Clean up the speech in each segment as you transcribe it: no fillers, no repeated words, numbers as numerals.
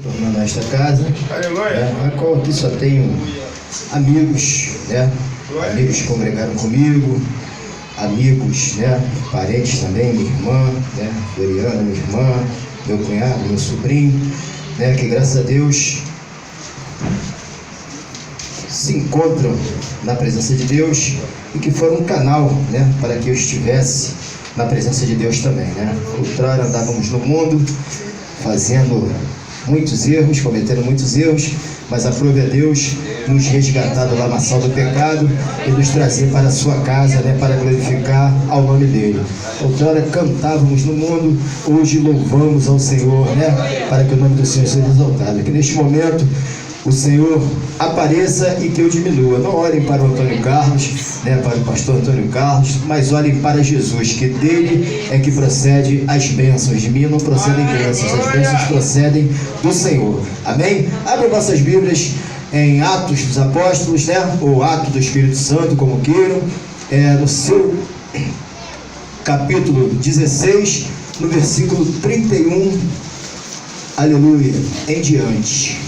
Tornando a esta casa, a qual aqui só tenho amigos, né? Amigos que congregaram comigo, amigos, né? Parentes também, minha irmã, né? Floriana, minha irmã, meu cunhado, meu sobrinho, né? Que graças a Deus se encontram na presença de Deus e que foram um canal, né? Para que eu estivesse na presença de Deus também, né? Outrora andávamos no mundo fazendo muitos erros, cometendo muitos erros, mas aprove a Deus nos resgatar do lamaçal do pecado e nos trazer para a sua casa, né, para glorificar ao nome dele. Outrora cantávamos no mundo, hoje louvamos ao Senhor, né, para que o nome do Senhor seja exaltado. Que neste momento o Senhor apareça e que eu diminua. Não olhem para o Antônio Carlos, né, para o pastor Antônio Carlos, mas olhem para Jesus, que dele é que procede as bênçãos. De mim não procedem bênçãos, as bênçãos procedem do Senhor. Amém? Abram vossas Bíblias em Atos dos Apóstolos, né, ou Ato do Espírito Santo, como queiram, no seu capítulo 16, no versículo 31, aleluia, em diante.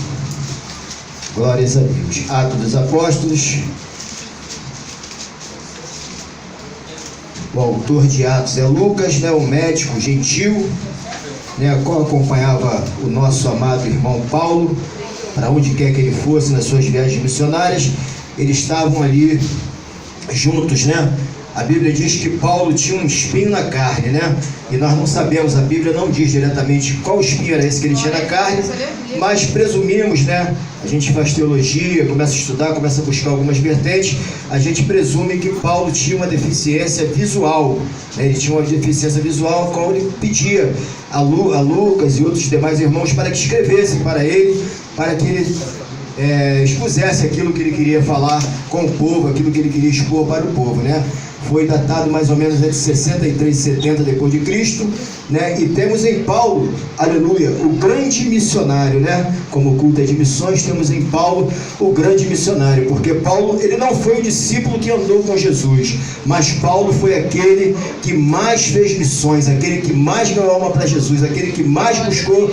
Glórias a Deus. Atos dos Apóstolos. O autor de Atos é Lucas, né, o médico gentil, né, qual acompanhava o nosso amado irmão Paulo, para onde quer que ele fosse nas suas viagens missionárias. Eles estavam ali juntos, né? A Bíblia diz que Paulo tinha um espinho na carne, né? E nós não sabemos, a Bíblia não diz diretamente qual espinho era esse que ele tinha na carne, mas presumimos, né? A gente faz teologia, começa a estudar, começa a buscar algumas vertentes, a gente presume que Paulo tinha uma deficiência visual, né? Ele tinha uma deficiência visual, a qual ele pedia a Lucas e outros demais irmãos para que escrevessem para ele, para que ele expusesse aquilo que ele queria falar com o povo, aquilo que ele queria expor para o povo, né? Foi datado mais ou menos entre 63 e 70 depois de Cristo, né? E temos em Paulo, aleluia, o grande missionário, né? Como culto é de missões, temos em Paulo o grande missionário, porque Paulo, ele não foi o discípulo que andou com Jesus, mas Paulo foi aquele que mais fez missões, aquele que mais ganhou alma para Jesus, aquele que mais buscou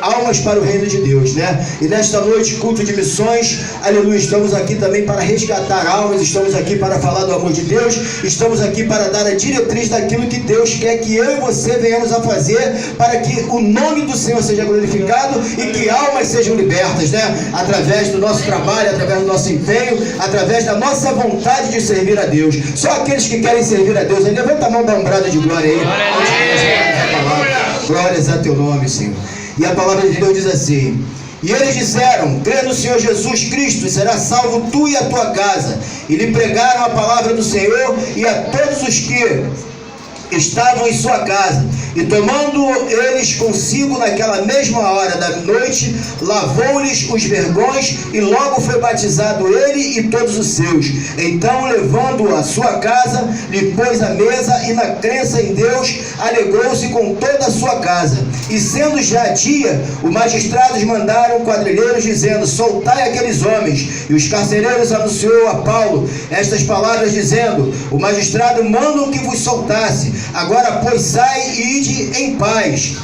almas para o reino de Deus, né? E nesta noite, culto de missões, aleluia, estamos aqui também para resgatar almas, estamos aqui para falar do amor de Deus, estamos aqui para dar a diretriz daquilo que Deus quer que eu e você venhamos a fazer, para que o nome do Senhor seja glorificado e que almas sejam libertas, né? Através do nosso trabalho, através do nosso empenho, através da nossa vontade de servir a Deus. Só aqueles que querem servir a Deus, aí levanta a mão da umbrada de glória aí. Glórias a teu nome, Senhor. E a palavra de Deus diz assim: e eles disseram: crê no Senhor Jesus Cristo e será salvo tu e a tua casa. E lhe pregaram a palavra do Senhor e a todos os que estavam em sua casa. E tomando eles consigo naquela mesma hora da noite, lavou-lhes os vergões, e logo foi batizado ele e todos os seus. Então, levando-o à sua casa, lhe pôs a mesa, e na crença em Deus alegrou-se com toda a sua casa. E sendo já dia, os magistrados mandaram quadrilheiros, dizendo: soltai aqueles homens. E os carcereiros anunciou a Paulo estas palavras, dizendo: o magistrado manda que vos soltasse. Agora, pois, sai e ide em paz.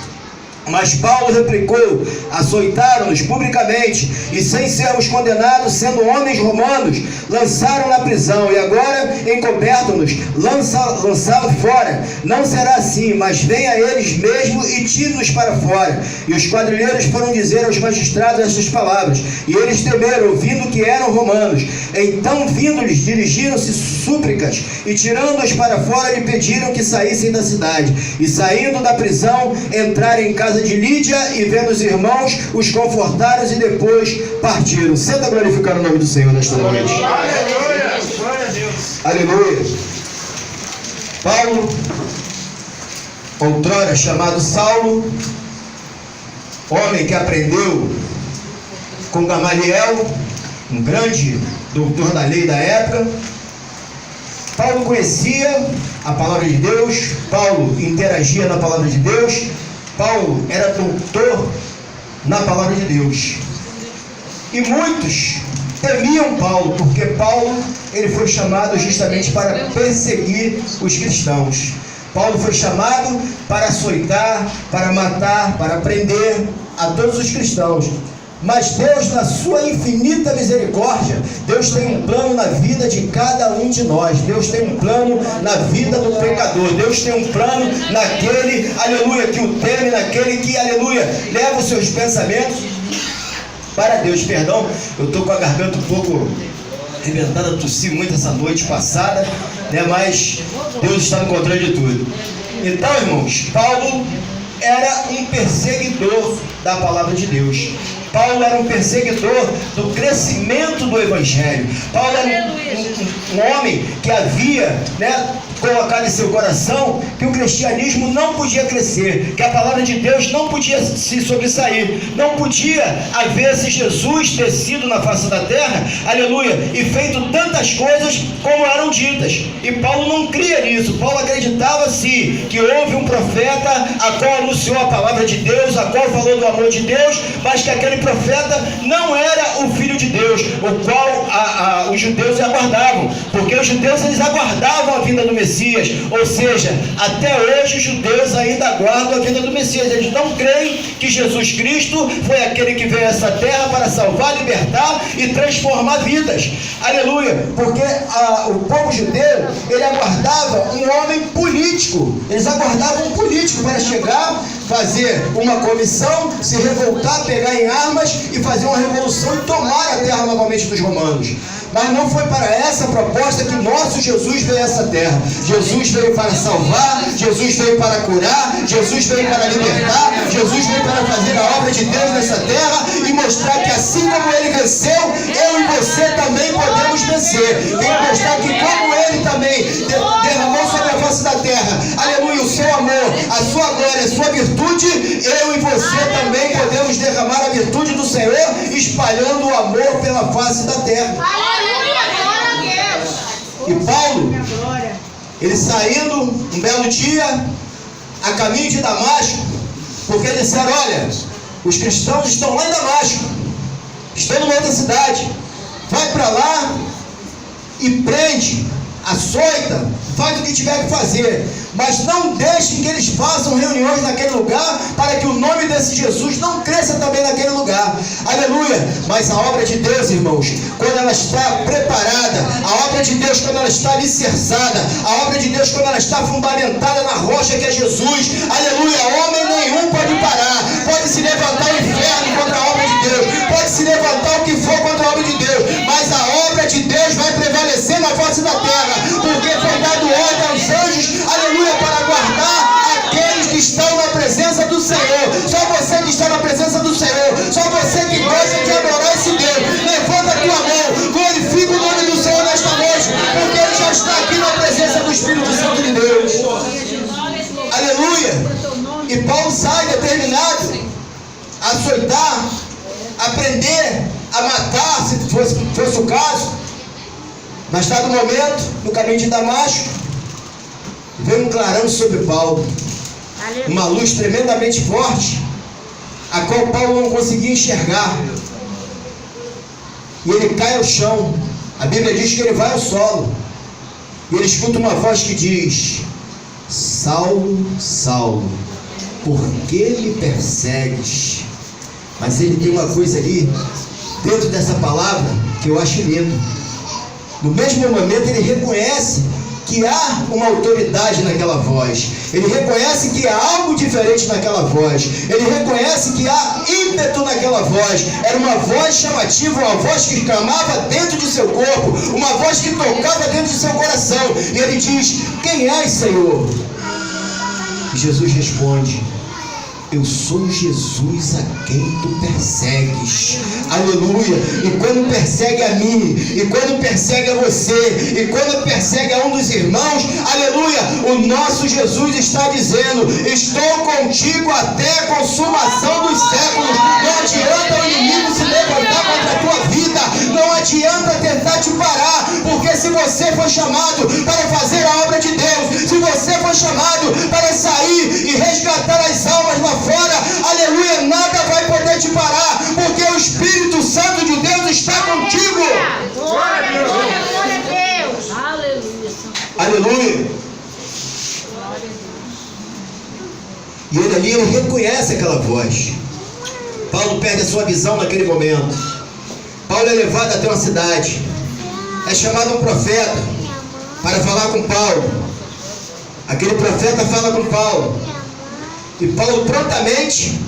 Mas Paulo replicou: açoitaram-nos publicamente, e sem sermos condenados, sendo homens romanos, lançaram na prisão, e agora encobertam-nos, lançá-lo fora. Não será assim, mas venha eles mesmo e tire-nos para fora. E os quadrilheiros foram dizer aos magistrados estas palavras, e eles temeram, ouvindo que eram romanos. Então, vindo-lhes, dirigiram-se súplicas, e tirando-os para fora, lhe pediram que saíssem da cidade. E saindo da prisão, entraram em casa de Lídia, e vendo os irmãos, os confortaram e depois partiram. Senta glorificar o nome do Senhor nesta noite. Aleluia. Paulo, outrora chamado Saulo, homem que aprendeu com Gamaliel, um grande doutor da lei da época. Paulo conhecia a palavra de Deus, Paulo interagia na palavra de Deus, Paulo era doutor na palavra de Deus. E muitos temiam Paulo, porque Paulo, ele foi chamado justamente para perseguir os cristãos. Paulo foi chamado para açoitar, para matar, para prender. a todos os cristãos. Mas Deus, na sua infinita misericórdia, Deus tem um plano na vida de cada um de nós. Deus tem um plano na vida do pecador. Deus tem um plano naquele, aleluia, que o teme, naquele que, aleluia, leva os seus pensamentos para Deus. Perdão, eu estou com a garganta um pouco arrebentada, tossi muito essa noite passada, né? Mas Deus está no controle de tudo. Então, irmãos, Paulo era um perseguidor da palavra de Deus. Paulo era um perseguidor do crescimento do Evangelho. Paulo era um homem que havia, né, colocado em seu coração que o cristianismo não podia crescer, que a palavra de Deus não podia se sobressair, não podia haver se Jesus ter sido na face da terra, aleluia, e feito tantas coisas como eram ditas. E Paulo não cria nisso. Paulo acreditava sim que houve um profeta a qual anunciou a palavra de Deus, a qual falou do amor de Deus, mas que aquele profeta não era o Filho de Deus, o qual os judeus aguardavam, porque os judeus eles aguardavam a vinda do Messias. Ou seja, até hoje os judeus ainda aguardam a vinda do Messias. Eles não creem que Jesus Cristo foi aquele que veio a essa terra para salvar, libertar e transformar vidas. Aleluia! Porque o povo judeu, ele aguardava um homem político. Eles aguardavam um político para chegar, fazer uma comissão, se revoltar, pegar em armas e fazer uma revolução e tomar a terra novamente dos romanos. Mas não foi para essa proposta que nosso Jesus veio a essa terra. Jesus veio para salvar, Jesus veio para curar, Jesus veio para libertar, Jesus veio para fazer a obra de Deus nessa terra e mostrar que assim como Ele venceu, eu e você também podemos vencer. Veio mostrar que como Ele também derramou sobre a face da terra, aleluia, o seu amor, a sua glória, a sua virtude, eu e você também podemos derramar a virtude do Senhor, espalhando o amor pela face da terra. E Paulo, ele saindo um belo dia a caminho de Damasco, porque eles disseram: olha, os cristãos estão lá em Damasco, estão numa outra cidade, vai para lá e prende, açoita, faz o que tiver que fazer, mas não deixe que eles façam reuniões naquele lugar, para que o nome desse Jesus não cresça também naquele lugar. Aleluia! Mas a obra de Deus, irmãos, quando ela está preparada, a obra de Deus quando ela está alicerçada, a obra de Deus quando ela está fundamentada na rocha que é Jesus, aleluia, homem nenhum pode parar, pode se levantar o inferno contra a obra de Deus, pode se levantar o que for contra a obra de Deus, mas a obra de Deus vai prevalecer na face da terra, porque foi dado ordem aos anjos, aleluia, para guardar aqueles que estão na presença do Senhor. Só você que está na presença do Senhor, só você que gosta de adorar esse Deus, levanta a tua mão, glorifica o nome do Senhor nesta noite, porque Ele já está aqui na presença do Espírito Santo de Deus. Aleluia! E Paulo sai determinado a açoitar, a prender, a matar, se fosse o caso. Mas dado o momento, no caminho de Damasco, veio um clarão sobre Paulo, uma luz tremendamente forte, a qual Paulo não conseguia enxergar, e ele cai ao chão. A Bíblia diz que ele vai ao solo, e ele escuta uma voz que diz: Saulo, Saulo, por que me persegues? Mas ele tem uma coisa ali, dentro dessa palavra, que eu acho lindo. No mesmo momento ele reconhece que há uma autoridade naquela voz, ele reconhece que há algo diferente naquela voz, ele reconhece que há ímpeto naquela voz. Era uma voz chamativa, uma voz que clamava dentro de seu corpo, uma voz que tocava dentro de seu coração, e ele diz: quem és, Senhor? E Jesus responde: eu sou Jesus a quem tu persegues. Aleluia! E quando persegue a mim, e quando persegue a você, e quando persegue a um dos irmãos, aleluia, o nosso Jesus está dizendo: estou contigo até a consumação dos séculos. Não adianta o inimigo se levantar contra a tua vida, não adianta tentar te parar, porque se você foi chamado para fazer a obra de Deus, se você foi chamado para sair e resgatar as almas lá fora, aleluia, nada vai poder te parar, porque o Espírito Santo de Deus está contigo. Glória a Deus. Aleluia. Aleluia. E ele ali, ele reconhece aquela voz. Paulo perde a sua visão naquele momento. Paulo é levado até uma cidade. É chamado um profeta para falar com Paulo. Aquele profeta fala com Paulo. E Paulo prontamente,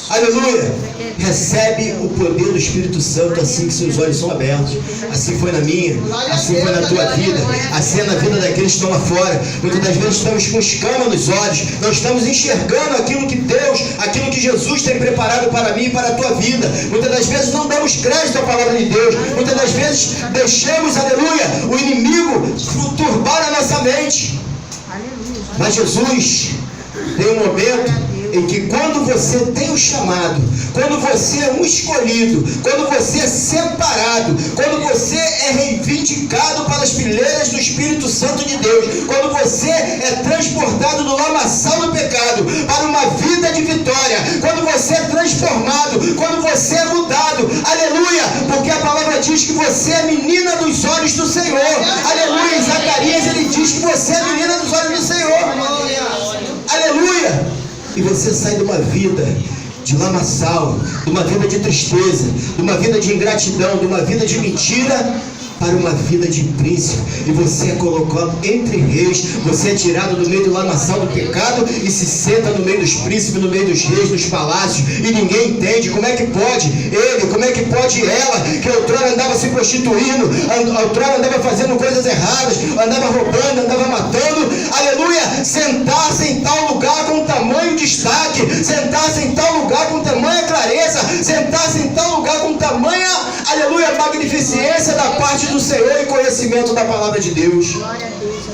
aleluia, recebe o poder do Espírito Santo assim que seus olhos são abertos. Assim foi na minha, assim foi na tua vida, assim é na vida daqueles que estão lá fora. Muitas das vezes estamos com escama nos olhos, não estamos enxergando aquilo que Deus, aquilo que Jesus tem preparado para mim e para a tua vida. Muitas das vezes não damos crédito à palavra de Deus, muitas das vezes deixamos, aleluia, o inimigo turbar a nossa mente. Mas Jesus tem um momento em que quando você tem o chamado, quando você é um escolhido, quando você é separado, quando você é reivindicado pelas fileiras do Espírito Santo de Deus, quando você é transportado do lamaçal do pecado para uma vida de vitória, quando você é transformado, quando você é mudado, aleluia, porque a palavra diz que você é menina dos olhos do Senhor, aleluia. Em Zacarias ele diz que você é menina dos olhos do Senhor, aleluia. E você sai de uma vida de lamaçal, de uma vida de tristeza, de uma vida de ingratidão, de uma vida de mentira, para uma vida de príncipe. E você é colocado entre reis, você é tirado do meio do lamaçal do pecado e se senta no meio dos príncipes, no meio dos reis, dos palácios, e ninguém entende como é que pode ele, como é que pode ela, que outrora andava se prostituindo, outrora andava fazendo coisas erradas, andava roubando, andava matando, aleluia, sentar-se em tal lugar com tamanho destaque, sentar-se em tal lugar com tamanha clareza, sentar-se em tal lugar com tamanha, aleluia, magnificência da parte do Senhor e conhecimento da palavra de Deus.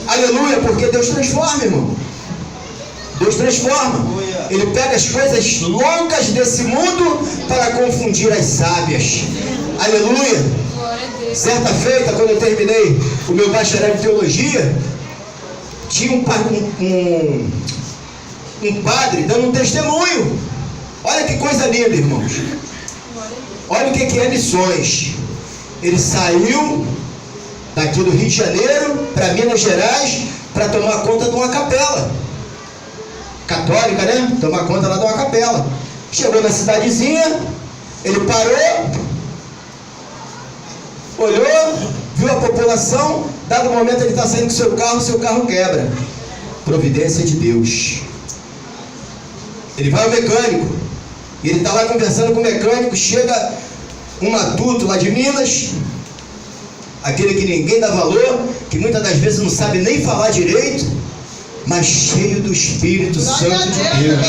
Aleluia, porque Deus transforma, irmão. Deus transforma. Ele pega as coisas loucas desse mundo para confundir as sábias. Aleluia. Certa feita, quando eu terminei o meu bacharel em teologia, tinha um padre dando um testemunho. Olha que coisa linda, irmãos. Olha o que é missões. Ele saiu daqui do Rio de Janeiro para Minas Gerais para tomar conta de uma capela católica, né? Tomar conta lá de uma capela. Chegou na cidadezinha, ele parou, olhou, viu a população. Dado momento ele está saindo com seu carro quebra. Providência de Deus. Ele vai ao mecânico e ele está lá conversando com o mecânico. Chega um matuto lá de Minas, aquele que ninguém dá valor, que muitas das vezes não sabe nem falar direito, mas cheio do Espírito Santo de Deus.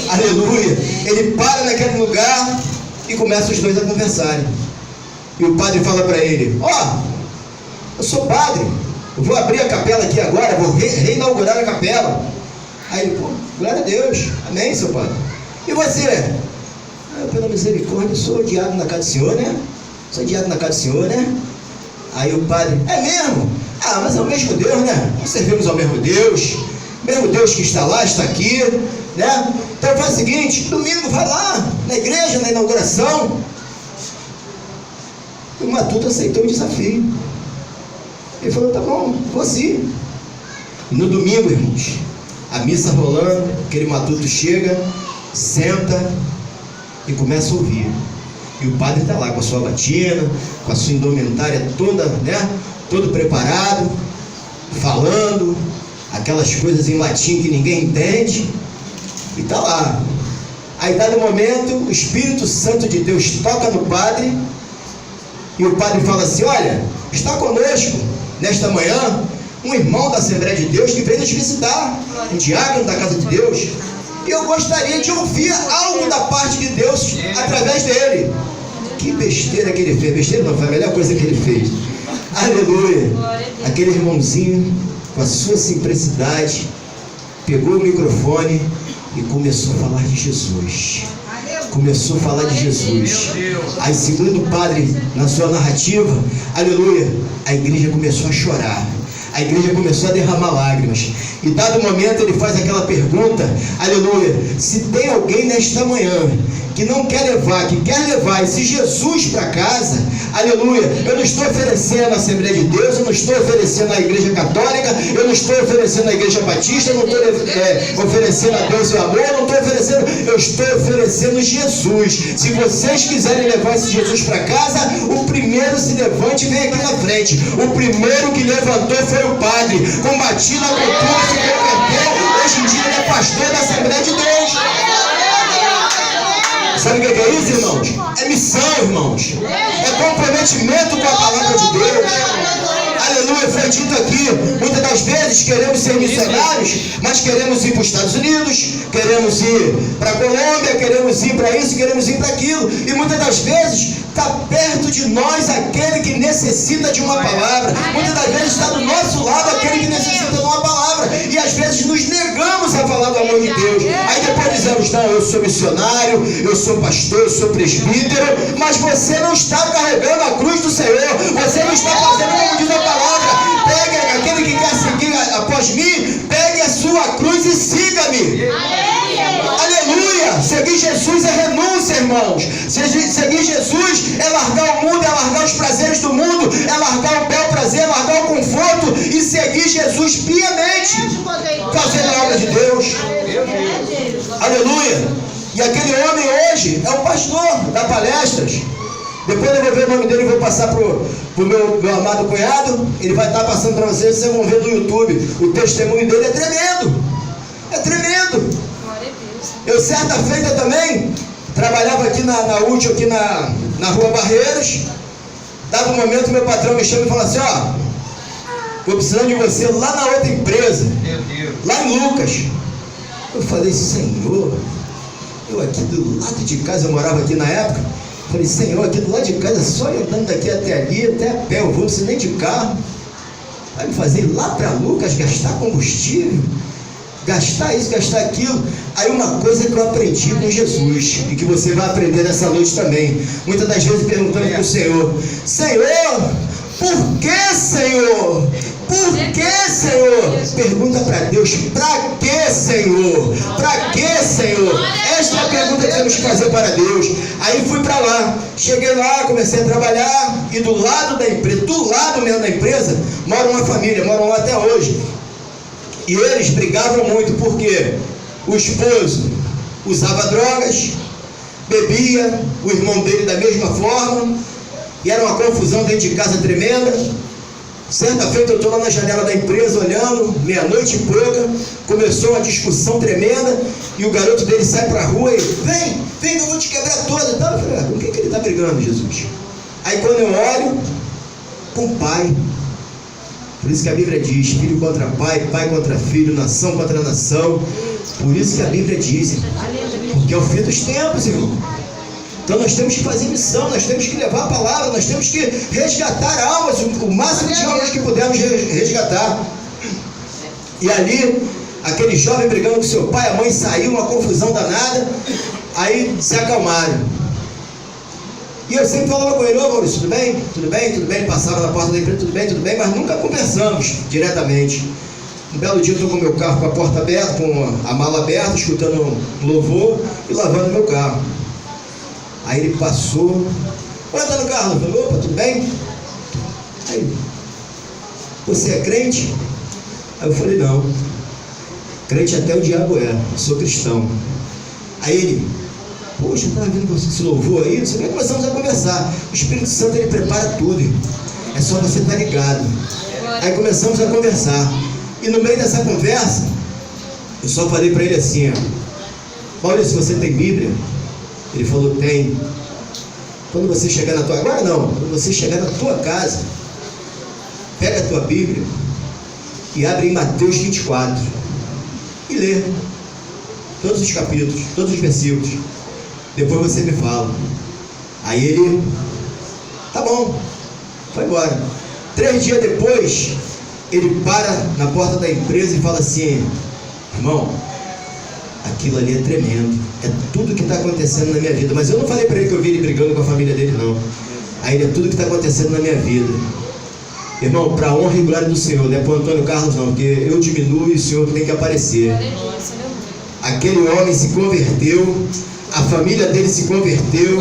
Aleluia. Ele para naquele lugar e começa os dois a conversarem. E o padre fala para ele: ó, eu sou padre, eu vou abrir a capela aqui agora, vou reinaugurar a capela. Aí ele: pô, glória a Deus, amém, seu padre. E você? Pela misericórdia, sou diácono na casa do Senhor, né? Sou diácono na casa do Senhor, né? Aí o padre: é mesmo? Ah, mas é o mesmo Deus, né? Nós servimos ao mesmo Deus que está lá, está aqui, né? Então faz o seguinte: domingo vai lá, na igreja, na inauguração. E o matuto aceitou o desafio. Ele falou: tá bom, vou sim. E no domingo, irmãos, a missa rolando, aquele matuto chega, senta e começa a ouvir. E o padre está lá com a sua batina, com a sua indumentária toda, né? Todo preparado, falando aquelas coisas em latim que ninguém entende. E está lá. Aí, dado momento, o Espírito Santo de Deus toca no padre. E o padre fala assim: olha, está conosco nesta manhã um irmão da Assembleia de Deus que veio nos visitar, um diácono da casa de Deus. E eu gostaria de ouvir algo da parte de Deus através dele. Que besteira que ele fez. Besteira não, foi a melhor coisa que ele fez. Aleluia. Aquele irmãozinho, com a sua simplicidade, pegou o microfone e começou a falar de Jesus. Começou a falar de Jesus. Aí, segundo o padre, na sua narrativa, aleluia, a igreja começou a chorar. A igreja começou a derramar lágrimas. E dado momento ele faz aquela pergunta, aleluia, se tem alguém nesta manhã que não quer levar, que quer levar esse Jesus para casa, aleluia, eu não estou oferecendo a Assembleia de Deus, eu não estou oferecendo a Igreja Católica, eu não estou oferecendo a Igreja Batista, eu não estou oferecendo a Deus e o amor, eu não estou oferecendo, eu estou oferecendo Jesus. Se vocês quiserem levar esse Jesus para casa, o primeiro se levante e vem aqui na frente. O primeiro que levantou foi o padre, combatido na cultura, se converteu, hoje em dia ele é pastor da Assembleia de Deus. Sabe o que é isso, irmãos? É missão, irmãos. É comprometimento com a palavra de Deus. Aleluia, foi dito aqui, muitas das vezes queremos ser missionários, mas queremos ir para os Estados Unidos, queremos ir para a Colômbia, queremos ir para isso, queremos ir para aquilo, e muitas das vezes está perto de nós aquele que necessita de uma palavra, muitas das vezes está do nosso lado aquele que necessita de uma palavra, e às vezes nos negamos a falar do amor de Deus. Aí depois dizemos, não, eu sou missionário, eu sou pastor, eu sou presbítero, mas você não está carregando a cruz do Senhor, você não está fazendo como diz a palavra. Pegue aquele que quer seguir após mim, pegue a sua cruz e siga-me. Aleluia! Seguir Jesus é renúncia, irmãos. Seguir Jesus é largar o mundo, é largar os prazeres do mundo, é largar o bel prazer, é largar o conforto e seguir Jesus piamente, fazendo a obra de Deus. Aleluia! E aquele homem hoje é o pastor da palestras. Depois eu vou ver o nome dele e vou passar para o meu amado cunhado. Ele vai estar passando para vocês vão ver no YouTube. O testemunho dele é tremendo. É tremendo. Eu certa feita também trabalhava aqui na útil, aqui na rua Barreiros. Dava um momento, meu patrão me chama e fala assim, ó, estou precisando de você lá na outra empresa, lá em Lucas. Eu falei, Senhor, eu aqui do lado de casa, eu morava aqui na época. Falei, Senhor, aqui do lado de casa, só eu andando daqui até ali, até a pé, eu vou, não preciso nem de carro. Vai me fazer ir lá para Lucas, gastar combustível, gastar isso, gastar aquilo. Aí uma coisa que eu aprendi com Jesus, e que você vai aprender nessa noite também. Muitas das vezes perguntando para o Senhor, Senhor, por que, Senhor? Por que, Senhor? Pergunta para Deus, para que, Senhor? Para que, Senhor? Esta é a pergunta que temos que fazer para Deus. Aí fui para lá, cheguei lá, comecei a trabalhar, e do lado da empresa, do lado mesmo da empresa, mora uma família, moram lá até hoje. E eles brigavam muito, porque o esposo usava drogas, bebia, o irmão dele da mesma forma, e era uma confusão dentro de casa tremenda. Certa feita eu estou lá na janela da empresa olhando, meia-noite e pouca, começou uma discussão tremenda, e o garoto dele sai para a rua e vem que eu vou te quebrar toda e tal. Eu falei, com quem que ele está brigando, Jesus? Aí quando eu olho, com o pai. Por isso que a Bíblia diz, filho contra pai, pai contra filho, nação contra nação. Por isso que a Bíblia diz, porque é o fim dos tempos, irmão. Então nós temos que fazer missão, nós temos que levar a palavra, nós temos que resgatar almas, o máximo de almas que pudermos resgatar. E ali, aquele jovem brigando com seu pai, a mãe saiu, uma confusão danada, aí se acalmaram. E eu sempre falava com ele, ô Maurício, tudo bem? Tudo bem? Tudo bem? Passava na porta da empresa, tudo bem, mas nunca conversamos diretamente. Um belo dia eu estou com o meu carro com a porta aberta, com a mala aberta, escutando um louvor e lavando meu carro. Aí ele passou, olha, tá no carro, eu falei, opa, tudo bem? Aí, você é crente? Aí eu falei, não, crente até o diabo é, sou cristão. Aí ele, poxa, eu estava vendo você se louvou aí, aí começamos a conversar. O Espírito Santo, ele prepara tudo, é só você estar ligado. Aí começamos a conversar, e no meio dessa conversa, eu só falei para ele assim, ó, Maurício, você tem Bíblia? Ele falou, tem. Quando você chegar na tua... Agora não, quando você chegar na tua casa, pega a tua Bíblia e abre em Mateus 24 e lê todos os capítulos, todos os versículos. Depois você me fala. Aí ele, tá bom, foi embora. 3 dias depois, ele para na porta da empresa e fala assim, irmão, aquilo ali é tremendo, é tudo que está acontecendo na minha vida. Mas eu não falei para ele que eu vi ele brigando com a família dele, não. Aí é tudo que está acontecendo na minha vida. Irmão, para a honra e glória do Senhor, não é para o Antônio Carlos não, porque eu diminuo e o Senhor tem que aparecer. Aquele homem se converteu, a família dele se converteu,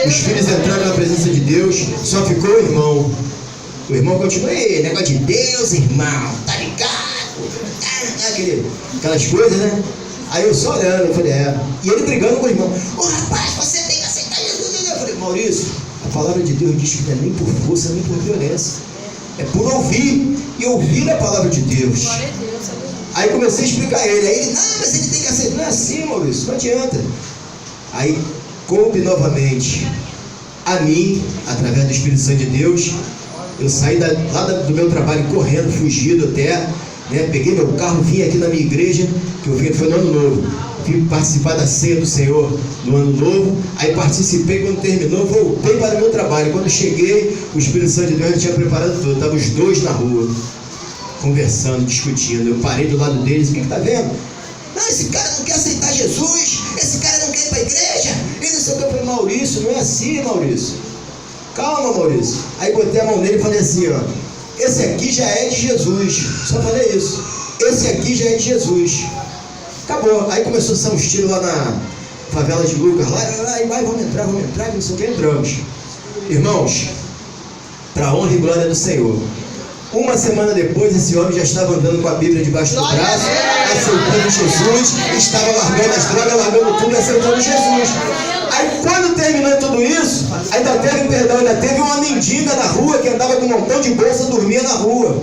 os filhos entraram na presença de Deus, só ficou o irmão. O irmão continua, negócio de Deus, irmão, tá ligado? Aquelas coisas, né? Aí eu só olhando, eu falei, e ele brigando com o irmão, rapaz, você tem que aceitar Jesus. Eu falei, Maurício, a palavra de Deus diz que não é nem por força, nem por violência, é por ouvir, e ouvir a palavra de Deus. Aí comecei a explicar a ele, aí ele, não, mas ele tem que aceitar. Não é assim, Maurício, não adianta. Aí coube novamente a mim, através do Espírito Santo de Deus, eu saí lá do meu trabalho correndo, fugido até, né, peguei meu carro, vim aqui na minha igreja, que eu vim, foi no ano novo, vim participar da ceia do Senhor no ano novo, aí participei, quando terminou, voltei para o meu trabalho. Quando cheguei, o Espírito Santo de Deus já tinha preparado tudo, estavam os dois na rua, conversando, discutindo. Eu parei do lado deles, o que está vendo? Não, esse cara não quer aceitar Jesus, esse cara não quer ir para a igreja, ele não sei o que. Eu falei, Maurício, não é assim, Maurício, calma, Maurício. Aí botei a mão nele e falei assim, esse aqui já é de Jesus, só falei isso, esse aqui já é de Jesus, acabou. Aí começou a ser um estilo lá na favela de Lucas, lá, vamos entrar, não sei o que, entramos. Irmãos, para a honra e glória do Senhor, uma semana depois, esse homem já estava andando com a Bíblia debaixo do braço, aceitando Jesus, estava largando as drogas, largando tudo, aceitando Jesus. Aí quando terminou tudo isso, ainda teve uma mendiga na rua, que andava com um montão de bolsa, dormia na rua,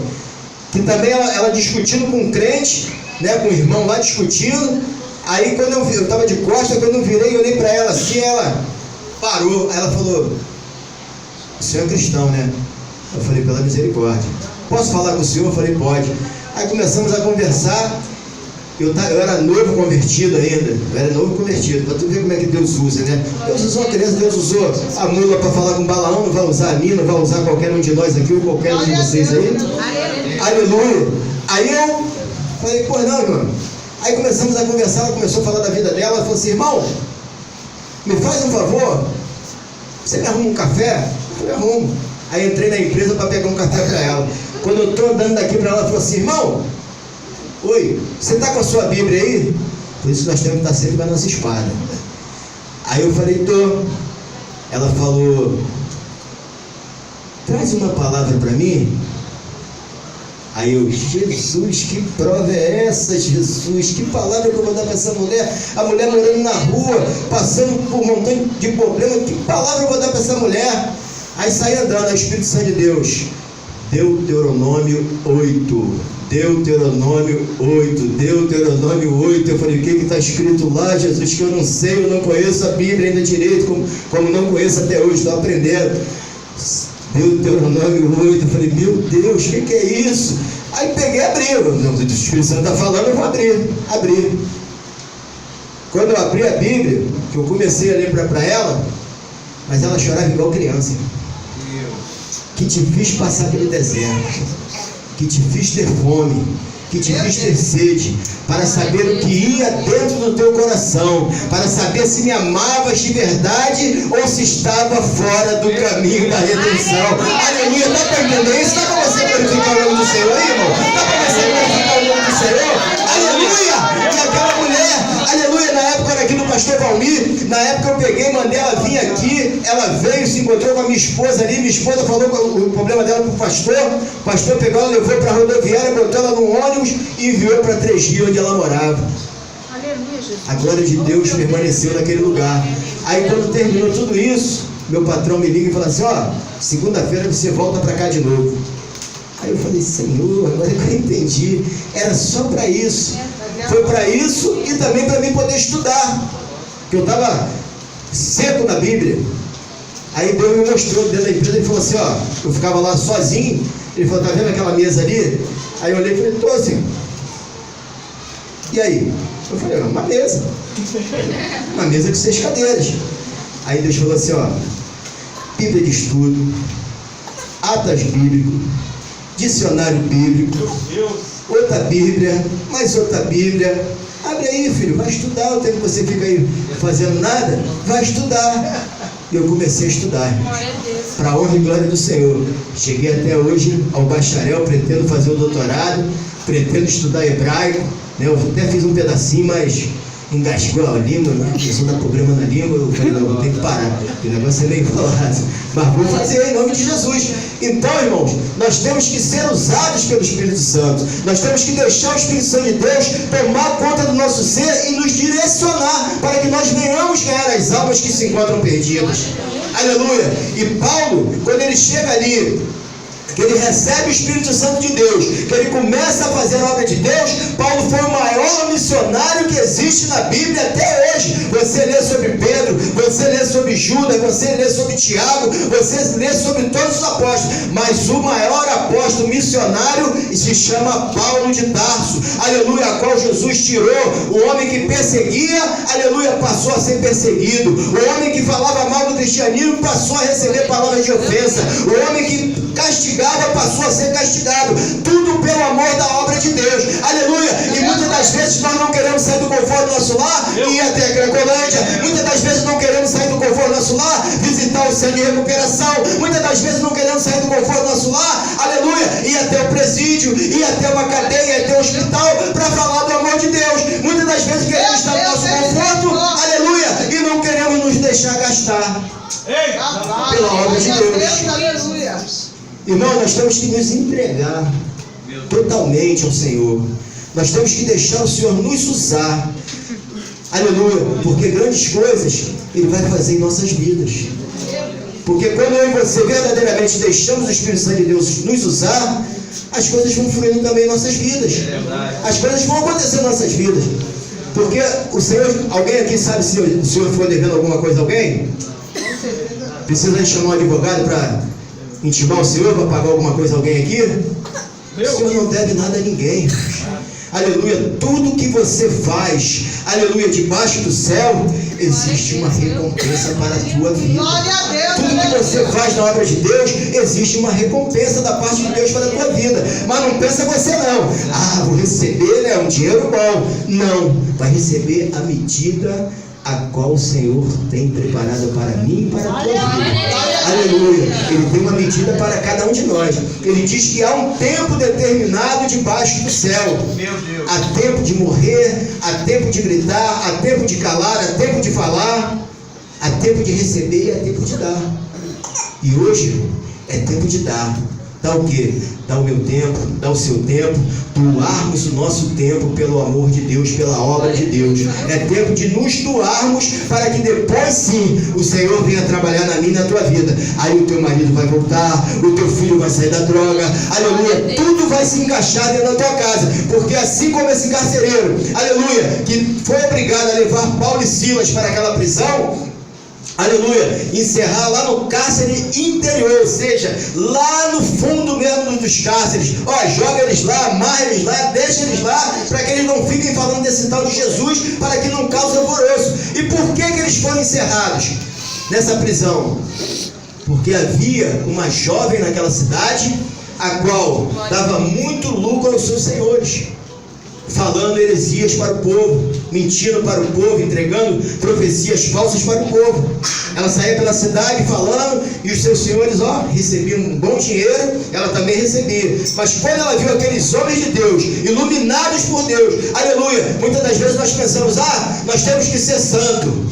que também ela discutindo com um crente, né, com o irmão lá discutindo. Aí quando eu estava de costas, quando eu virei, olhei para ela assim, ela parou. Aí ela falou, o senhor é cristão, né? Eu falei, pela misericórdia, posso falar com o senhor? Eu falei, pode. Aí começamos a conversar. Eu era novo convertido ainda, para tu ver como é que Deus usa, né? Deus usou a criança, Deus usou a mula para falar com Balaão, não vai usar a mim, não vai usar qualquer um de nós aqui, ou qualquer um de vocês aí. Aleluia. Aí eu falei, pô, não, irmão. Aí começamos a conversar, ela começou a falar da vida dela, ela falou assim, irmão, me faz um favor, você me arruma um café? Eu falei, arrumo. Aí entrei na empresa para pegar um café para ela. Quando eu estou andando daqui para ela, ela falou assim, irmão, oi, você está com a sua Bíblia aí? Por isso nós temos que estar sempre com a nossa espada. Aí eu falei, tô. Ela falou, traz uma palavra para mim. Aí eu, Jesus, que prova é essa, Jesus? Que palavra que eu vou dar para essa mulher? A mulher morando na rua, passando por um montão de problemas. Que palavra eu vou dar para essa mulher? Aí saí andando, o Espírito Santo de Deus. Deuteronômio 8. Deuteronômio 8. Deuteronômio 8. Eu falei, o que está escrito lá, Jesus? Que eu não sei, eu não conheço a Bíblia ainda direito, como não conheço até hoje, estou aprendendo. Deuteronômio 8. Eu falei, meu Deus, o que é isso? Aí peguei e abri. O Espírito Santo está falando, eu vou abrir. Quando eu abri a Bíblia, que eu comecei a ler para ela, mas ela chorava igual criança. Que te fiz passar pelo deserto, que te fiz ter fome, que te fiz ter sede, para saber o que ia dentro do teu coração, para saber se me amavas de verdade ou se estava fora do caminho da redenção. Aleluia, dá para entender isso? Dá para você glorificar o nome do Senhor, irmão? Dá para você glorificar o nome do Senhor? Aleluia! E aquela mulher, aleluia, na época era aqui do pastor Valmir, na época eu peguei, mandei ela vir aqui, ela veio, se encontrou com a minha esposa ali, minha esposa falou o problema dela para o pastor pegou ela, levou para a rodoviária, botou ela num ônibus e enviou para 3 Rios, onde ela morava. A glória de Deus permaneceu naquele lugar. Aí quando terminou tudo isso, meu patrão me liga e fala assim, segunda-feira você volta para cá de novo. Aí eu falei, Senhor, agora que eu entendi, era só para isso. Foi para isso e também para mim poder estudar, que eu estava seco na Bíblia. Aí Deus me mostrou dentro da empresa, ele falou assim, eu ficava lá sozinho, ele falou, tá vendo aquela mesa ali? Aí eu olhei e falei, tô assim. E aí? Eu falei, uma mesa com 6 cadeiras. Aí Deus falou assim, Bíblia de estudo, atas bíblico, dicionário bíblico, outra Bíblia, mais outra Bíblia. Abre aí, filho, vai estudar. O tempo que você fica aí fazendo nada, vai estudar. E eu comecei a estudar, para a honra e glória do Senhor. Cheguei até hoje ao bacharel, pretendo fazer o doutorado, pretendo estudar hebraico, né? Eu até fiz um pedacinho, mas engasgou a língua, né? Começou a dar problema na língua, eu falei, não, vou ter que parar, porque o negócio é meio enrolado. Mas vou fazer em nome de Jesus. Então, irmãos, nós temos que ser usados pelo Espírito Santo. Nós temos que deixar o Espírito Santo de Deus tomar conta do nosso ser e nos direcionar para que nós venhamos ganhar as almas que se encontram perdidas. Aleluia! E Paulo, quando ele chega ali, que ele recebe o Espírito Santo de Deus, que ele começa a fazer a obra de Deus, Paulo foi o maior missionário que existe na Bíblia até hoje. Você lê sobre Pedro, você lê sobre Judas, você lê sobre Tiago, você lê sobre todos os apóstolos, mas o maior apóstolo missionário se chama Paulo de Tarso, aleluia, a qual Jesus tirou. O homem que perseguia, aleluia, passou a ser perseguido. O homem que falava mal do cristianismo passou a receber palavras de ofensa. O homem que castigava passou a ser castigado, tudo pelo amor da obra de Deus, aleluia. E muitas das vezes nós não queremos sair do conforto do nosso lar e ir até a Cracolândia. Muitas das vezes não queremos sair do conforto do nosso lar, visitar o centro de recuperação. Muitas das vezes não queremos sair do conforto do nosso lar, aleluia, ir até o presídio, ir até uma cadeia, ir até o hospital para falar do amor de Deus. Muitas das vezes queremos estar no nosso conforto, aleluia, e não queremos nos deixar gastar pela obra de Deus. Irmão, nós temos que nos entregar totalmente ao Senhor. Nós temos que deixar o Senhor nos usar. Aleluia. Porque grandes coisas Ele vai fazer em nossas vidas. Porque quando eu e você verdadeiramente deixamos o Espírito Santo de Deus nos usar, as coisas vão fluindo também em nossas vidas. As coisas vão acontecer em nossas vidas. Porque o Senhor, alguém aqui sabe se o Senhor for devendo alguma coisa a alguém? Precisa chamar um advogado para intimar o Senhor para pagar alguma coisa a alguém aqui? O Senhor não deve nada a ninguém. Aleluia. Tudo que você faz, aleluia, debaixo do céu, existe uma recompensa para a tua vida. Tudo que você faz na obra de Deus, existe uma recompensa da parte de Deus para a tua vida. Mas não pensa você não, vou receber, né, um dinheiro bom. Não, vai receber a medida a qual o Senhor tem preparado para mim e para a tua vida. Aleluia. Ele tem uma medida para cada um de nós. Ele diz que há um tempo determinado debaixo do céu. Há tempo de morrer, há tempo de gritar, há tempo de calar, há tempo de falar, há tempo de receber e há tempo de dar. E hoje é tempo de dar. Dá o quê? Dá o meu tempo, dá o seu tempo, doarmos o nosso tempo pelo amor de Deus, pela obra de Deus. É tempo de nos doarmos para que depois sim o Senhor venha trabalhar na minha e na tua vida. Aí o teu marido vai voltar, o teu filho vai sair da droga, aleluia, tudo vai se encaixar dentro da tua casa. Porque assim como esse carcereiro, aleluia, que foi obrigado a levar Paulo e Silas para aquela prisão, aleluia, encerrar lá no cárcere interior, ou seja, lá no fundo mesmo dos cárceres. Joga eles lá, amarra eles lá, deixa eles lá, para que eles não fiquem falando desse tal de Jesus, para que não cause alvoroço. E por que eles foram encerrados nessa prisão? Porque havia uma jovem naquela cidade, a qual dava muito lucro aos seus senhores, falando heresias para o povo, mentindo para o povo, entregando profecias falsas para o povo. Ela saía pela cidade falando, e os seus senhores, recebiam um bom dinheiro, ela também recebia. Mas quando ela viu aqueles homens de Deus, iluminados por Deus, aleluia, muitas das vezes nós pensamos, nós temos que ser santo.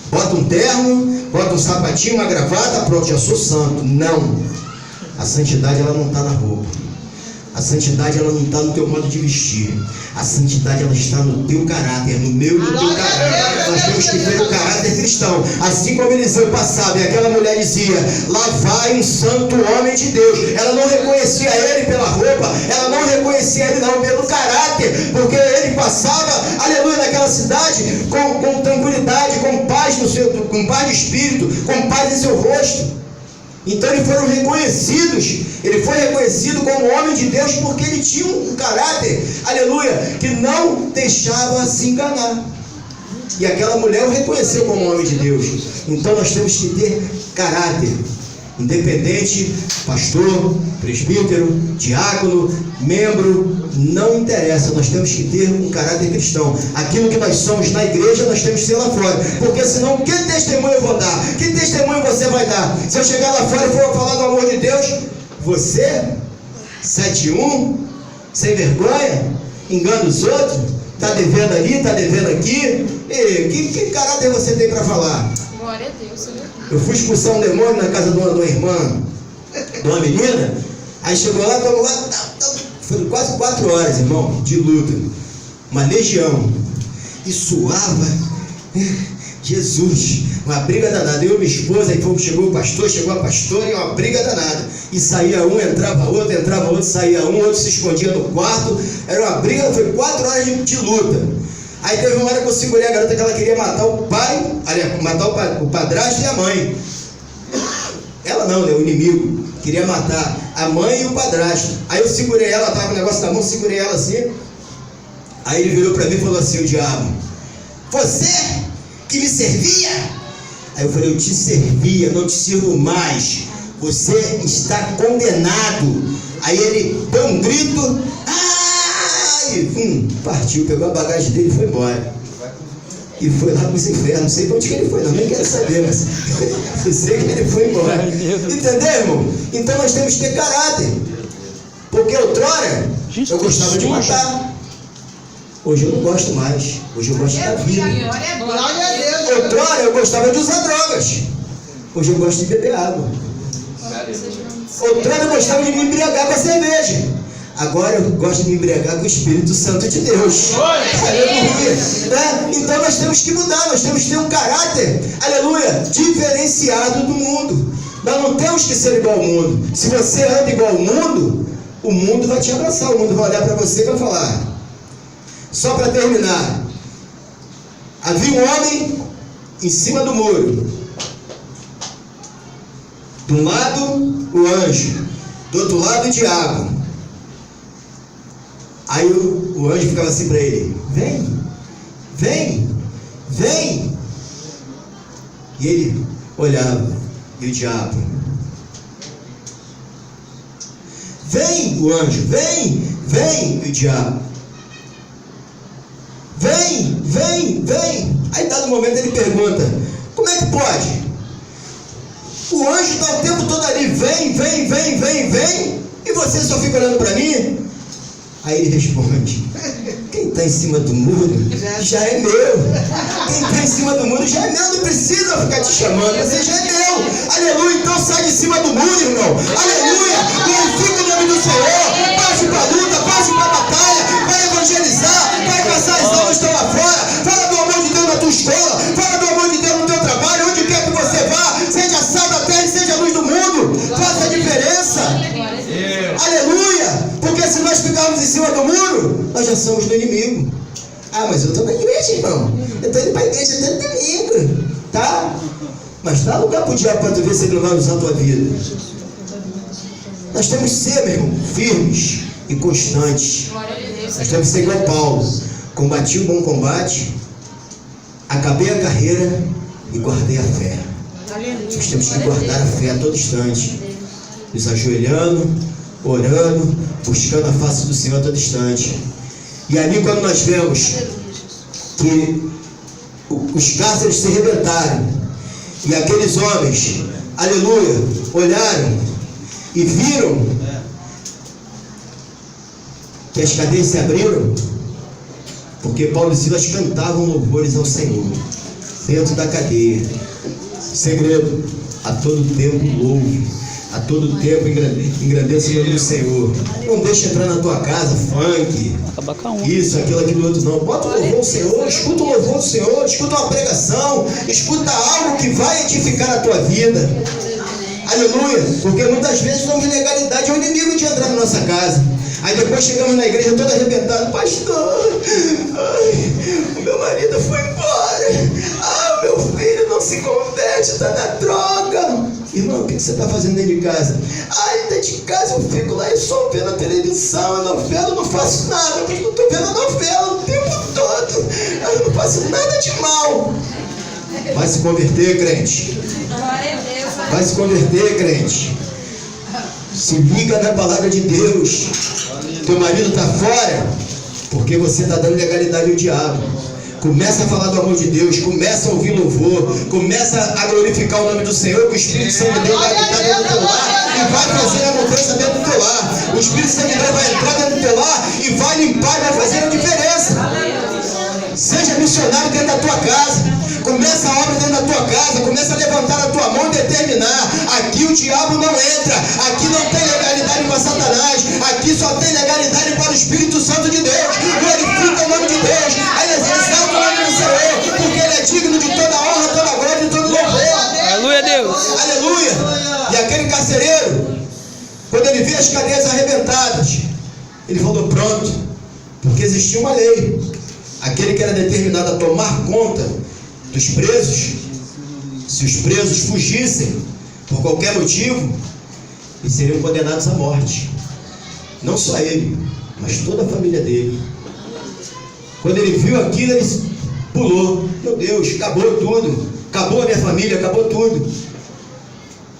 Bota um terno, bota um sapatinho, uma gravata, pronto, já sou santo. Não. A santidade, ela não está na roupa. A santidade, ela não está no teu modo de vestir. A santidade, ela está no teu caráter, no meu e no teu caráter. Nós temos que ter o caráter cristão. Assim como Eliseu passava e aquela mulher dizia, lá vai um santo homem de Deus. Ela não reconhecia ele pela roupa, ela não reconhecia ele não pelo caráter, porque ele passava, aleluia, naquela cidade com tranquilidade, com paz com paz de espírito, com paz em seu rosto. Então eles foram reconhecidos, ele foi reconhecido como homem de Deus porque ele tinha um caráter, aleluia, que não deixava se enganar. E aquela mulher o reconheceu como homem de Deus. Então nós temos que ter caráter. Independente, pastor, presbítero, diácono, membro, não interessa, nós temos que ter um caráter cristão. Aquilo que nós somos na igreja, nós temos que ser lá fora, porque senão que testemunho eu vou dar? Que testemunho você vai dar? Se eu chegar lá fora e for falar do amor de Deus, você, 7-1, sem vergonha, engana os outros, está devendo ali, está devendo aqui, e que caráter você tem para falar? Glória a Deus. Eu fui expulsar um demônio na casa de uma irmã, de uma menina. Aí chegou lá, estava lá, foi quase 4 horas, irmão, de luta, uma legião, e suava, Jesus, uma briga danada. Eu e minha esposa, aí chegou o pastor, chegou a pastora, e uma briga danada, e saía um, entrava outro, saía um, outro se escondia no quarto, era uma briga, foi 4 horas de luta. Aí teve uma hora que eu segurei a garota que ela queria matar o pai, aliás, matar o padrasto e a mãe. Ela não, né? O inimigo queria matar a mãe e o padrasto. Aí eu segurei ela, estava com o negócio na mão, segurei ela assim. Aí ele virou para mim e falou assim: o diabo, você que me servia? Aí eu falei: eu te servia, não te sirvo mais. Você está condenado. Aí ele deu um grito, e partiu, pegou a bagagem dele e foi embora. E foi lá para os infernos. Não sei para onde que ele foi, não, nem quero saber, mas eu sei que ele foi embora. Entendeu, irmão? Então nós temos que ter caráter. Porque outrora eu gostava de matar. Hoje eu não gosto mais. Hoje eu gosto da vida. Outrora eu gostava de usar drogas. Hoje eu gosto de beber água. Outrora eu gostava de me embriagar com a cerveja. Agora eu gosto de me embriagar com o Espírito Santo de Deus. Aleluia. Né? Então nós temos que mudar, nós temos que ter um caráter, aleluia, diferenciado do mundo. Nós não temos que ser igual ao mundo. Se você anda igual ao mundo, o mundo vai te abraçar, o mundo vai olhar para você e vai falar. Só para terminar, havia um homem em cima do muro. De um lado o anjo, do outro lado o diabo. Aí o anjo ficava assim para ele: vem, vem, vem. E ele olhava, e o diabo: vem, o anjo, vem, vem. E o diabo: vem, vem, vem. Aí dado momento ele pergunta: como é que pode? O anjo está o tempo todo ali: vem, vem, vem, vem, vem, e você só fica olhando para mim? Aí ele responde: quem está em cima do muro já é meu. Quem está em cima do muro já é meu. Não precisa ficar te chamando, você já é meu. Aleluia. Então sai de cima do muro, irmão. Aleluia. Glorifica o nome do Senhor. Passe para a luta, passe para a batalha. Vai evangelizar, vai caçar as almas que estão lá fora. Fala do amor de Deus na tua escola. Fala do amor de Deus no teu trabalho. Onde quer que você vá, seja sal da terra e seja luz do mundo. Faça a diferença. Aleluia. Porque se nós ficarmos em cima do muro, nós já somos do inimigo. Ah, mas eu estou na igreja, irmão. Eu estou indo para a igreja todo domingo, tá? Mas dá lugar para o diabo para tu ver se ele não vai usar a tua vida. Nós temos que ser, meu irmão, firmes e constantes. Nós temos que ser igual Paulo. Combati o bom combate, acabei a carreira e guardei a fé. Nós temos que guardar a fé a todo instante, nos ajoelhando, orando, buscando a face do Senhor a todo instante. E ali, quando nós vemos que os cárceres se rebentaram e aqueles homens, aleluia, olharam e viram que as cadeias se abriram, porque Paulo e Silas cantavam louvores ao Senhor dentro da cadeia. Segredo: a todo tempo louve, a todo tempo engrandeça o nome do Senhor. Não deixa entrar na tua casa funk, isso, aquilo outro, não. Bota o louvor ao Senhor, escuta o louvor do Senhor, escuta uma pregação, escuta algo que vai edificar a tua vida. Aleluia. Porque muitas vezes não tem legalidade, é o inimigo de entrar na nossa casa. Aí depois chegamos na igreja todo arrebentado: pastor, o meu marido foi embora, o meu filho não se converte, está na droga. Irmão, o que você está fazendo dentro de casa? Dentro de casa eu fico lá e só vendo a televisão, a novela, eu não faço nada, porque eu estou vendo a novela o tempo todo, eu não faço nada de mal. Vai se converter, crente. Vai Vai se converter, crente. Se liga na palavra de Deus. Teu marido está fora porque você está dando legalidade ao diabo. Começa a falar do amor de Deus, começa a ouvir louvor, começa a glorificar o nome do Senhor, que o Espírito Santo de Deus vai habitar dentro do teu lar e vai fazer a mudança dentro do teu lar. O Espírito Santo de Deus vai entrar dentro do teu lar e vai limpar e vai fazer a diferença. Seja missionário dentro da tua casa. Começa a obra dentro da tua casa. Começa a levantar a tua mão e determinar. Aqui o diabo não entra. Aqui não tem legalidade para Satanás. Aqui só tem legalidade para o Espírito Santo de Deus. Glorifica o nome de Deus. Exalta o nome do Senhor, porque Ele é digno de toda honra, toda glória e todo louvor. Aleluia, Deus. Aleluia. E aquele carcereiro, quando ele viu as cadeias arrebentadas, ele falou: pronto, porque existia uma lei. Aquele que era determinado a tomar conta dos presos, se os presos fugissem por qualquer motivo, eles seriam condenados à morte. Não só ele, mas toda a família dele. Quando ele viu aquilo, ele pulou. Meu Deus, acabou tudo. Acabou a minha família, acabou tudo.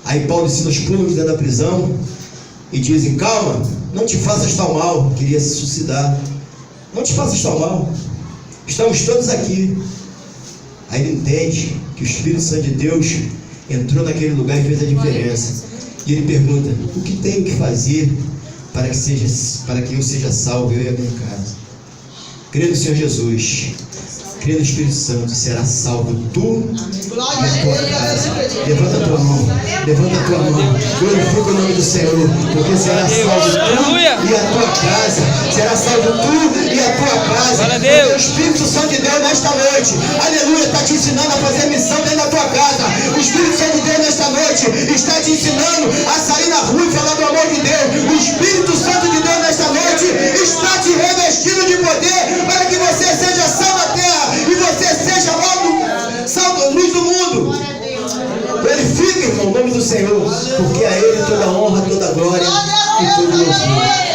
Aí Paulo e Silas pulam de dentro da prisão e dizem: calma, não te faças tal mal. Queria se suicidar. Não te faças tal mal. Estamos todos aqui. Aí ele entende que o Espírito Santo de Deus entrou naquele lugar e fez a diferença. E ele pergunta: o que tenho que fazer para que eu seja salvo, eu e a minha casa? Crê no Senhor Jesus, crê no Espírito Santo, será salvo tu e a tua casa. Levanta a tua mão, glorifica o nome do Senhor, porque será salvo tu e a tua casa. Será salvo tu e a tua casa. Porque o Espírito Santo de Deus nesta noite, aleluia, está te ensinando a fazer missão dentro da tua casa. O Espírito Santo de Deus nesta noite está te ensinando a sair na rua e falar do amor de Deus. O Espírito Santo de Deus nesta noite está te revestindo de poder para que você seja sal da terra e você seja logo sal, luz do mundo. Glorifique, irmão, o nome do Senhor, porque a Ele toda honra, toda glória e todo louvor.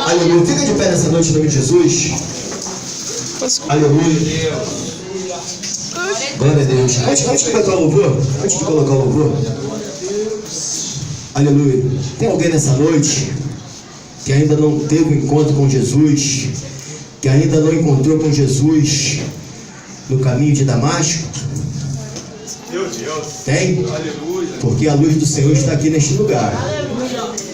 Aleluia. Fica de pé nessa noite em nome de Jesus. Aleluia. Glória a Deus. Antes de colocar o louvor, aleluia. Tem alguém nessa noite que ainda não teve um encontro com Jesus, que ainda não encontrou com Jesus no caminho de Damasco? Tem? Porque a luz do Senhor está aqui neste lugar.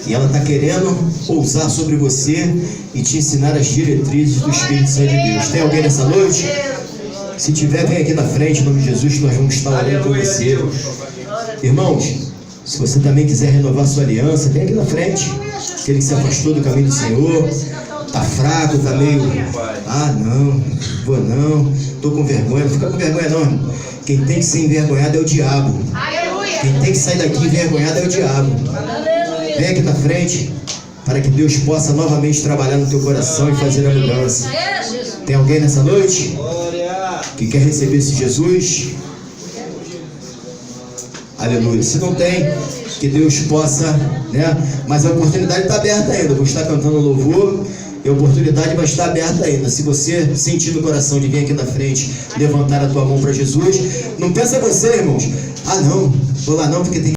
E ela está querendo pousar sobre você e te ensinar as diretrizes do Espírito Santo de Deus. Tem alguém nessa noite? Se tiver, vem aqui na frente, em nome de Jesus, que nós vamos estar orando por você. Irmãos, se você também quiser renovar sua aliança, vem aqui na frente. Aquele que se afastou do caminho do Senhor, está fraco, está meio... ah, não, vou não, estou com vergonha. Não fica com vergonha não, irmão. Quem tem que ser envergonhado é o diabo. Quem tem que sair daqui envergonhado é o diabo. Vem aqui na frente, para que Deus possa novamente trabalhar no teu coração e fazer a mudança. Tem alguém nessa noite que quer receber esse Jesus? Aleluia. Se não tem, que Deus possa, né? Mas a oportunidade está aberta ainda. Vou estar cantando louvor e a oportunidade vai estar aberta ainda. Se você sentir no coração de vir aqui na frente, levantar a tua mão para Jesus, não pensa você, irmãos: ah não, vou lá não, porque tem